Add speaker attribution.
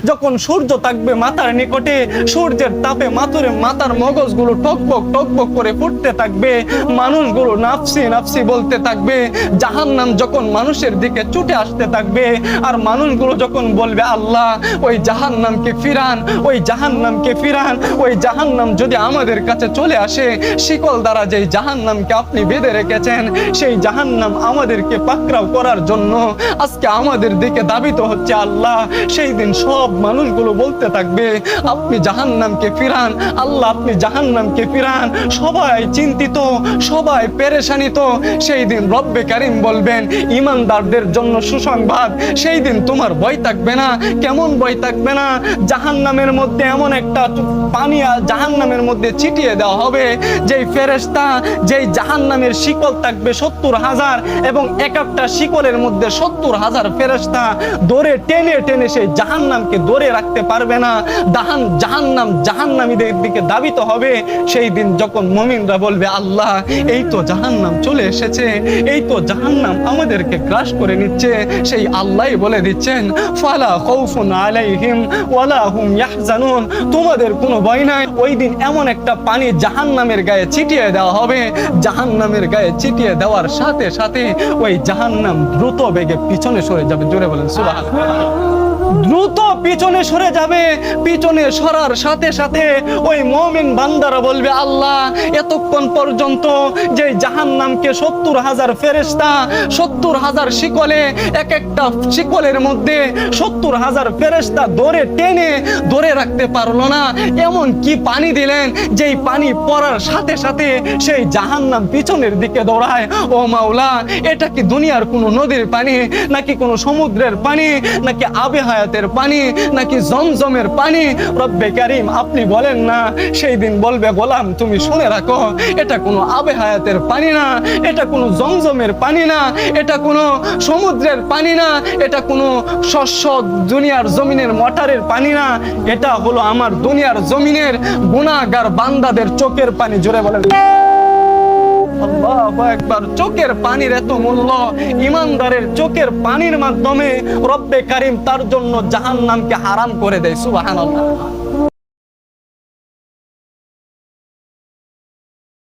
Speaker 1: যখন সূর্য থাকবে মাথার নিকটে, সূর্যের তাপে মাথার মগজগুলো টকবক টকবক করে ফুটতে থাকবে, মানুষগুলো নাফসি নাফসি বলতে থাকবে। জাহান্নাম যখন মানুষের দিকে ছুটে আসতে থাকবে, আর মানুষগুলো যখন বলবে আল্লাহ ওই জাহান্নামকে ফিরান, ওই জাহান্নামকে ফিরান, ওই জাহান্নাম যদি আমাদের কাছে চলে আসে, শিকল দ্বারা যেই জাহান্নামকে আপনি বেঁধে রেখেছেন, সেই জাহান্নাম আমাদেরকে পাকড়াও করার জন্য আজকে আমাদের দিকে দাবিত হচ্ছে আল্লাহ। সেই দিন সব মানুষগুলো বলতে থাকবে আপনি জাহান্নামকে ফিরান, আল্লাহ আপনি জাহান্নামকে ফিরান। সবাই চিন্তিত, সবাই পেরেশানিত। সেই দিন রব্বে কারীম বলবেন ঈমানদারদের জন্য সুসংবাদ, সেই দিন তোমার ভয় থাকবে না। কেমন ভয় থাকবে না? জাহান্নামের মধ্যে এমন একটা পানি জাহান্নামের মধ্যে ছিটিয়ে দেওয়া হবে, যেই ফেরেশতা, যেই জাহান্নামের শিকল থাকবে 70,000, এবং এক একটা শিকলের মধ্যে 70,000 ফেরেশতা ধরে টেনে টেনে সেই জাহান্নামকে ধরে রাখতে পারবে না। জাহান্নামীদের দিকে দাবিত হবে। সেই দিন যখন মুমিনরা বলবে আল্লাহ এই তো জাহান্নাম চলে এসেছে, এই তো জাহান্নাম আমাদেরকে গ্রাস করে নিচ্ছে, সেই আল্লাহই বলে দিচ্ছেন ফালা খাউফুন আলাইহিম ওয়ালা হুম ইয়াহজানুন, তোমাদের কোনো ভয় নাই। ওই দিন এমন একটা পানি জাহান্নামের গায়ে ছিটিয়ে দেওয়া হবে, জাহান্নামের গায়ে ছিটিয়ে দেওয়ার সাথে সাথে ওই জাহান্নাম দ্রুত বেগে পিছনে সরে যাবে। জোরে বলেন সুবহানাল্লাহ। দ্রুত পিছনে সরে যাবে। পিছনে সরার সাথে সাথে ওই মুমিন বান্দারা বলবে আল্লাহ এতক্ষণ পর্যন্ত যে জাহান্নামকে 70,000 ফেরেশতা 70,000 শিকলে, এক একটা শিকলের মধ্যে 70,000 ফেরেশতা ধরে রাখতে পারলো না, এমন কি পানি দিলেন যেই পানি পড়ার সাথে সাথে সেই জাহান্নাম পিছনের দিকে দৌড়ায়। ও মাওলা, এটা কি দুনিয়ার কোনো নদীর পানি, নাকি কোনো সমুদ্রের পানি, নাকি আবে হায়াতের পানি, নাকি জমজমের পানি? রব্বে কারীম আপনি বলেন না। সেই দিন বলবে গোলাম তুমি শুনে রাখো, এটা কোনো আবে হায়াতের পানি না, এটা কোনো জমজমের পানি না, এটা কোনো সমুদ্রের পানি না, এটা কোনো শস্য দুনিয়ার জমিনের মোটরের পানি না, এটা হলো আমার দুনিয়ার জমিনের গুনাহগার বান্দাদের চোখের পানি। জোরে বলেন আল্লাহু আকবার। চোখের পানির এত মূল্য, ঈমানদারের চোখের পানির মাধ্যমে রব্বে কারীম তার জন্য জাহান্নামকে হারাম করে দেয়। সুবহানাল্লাহ।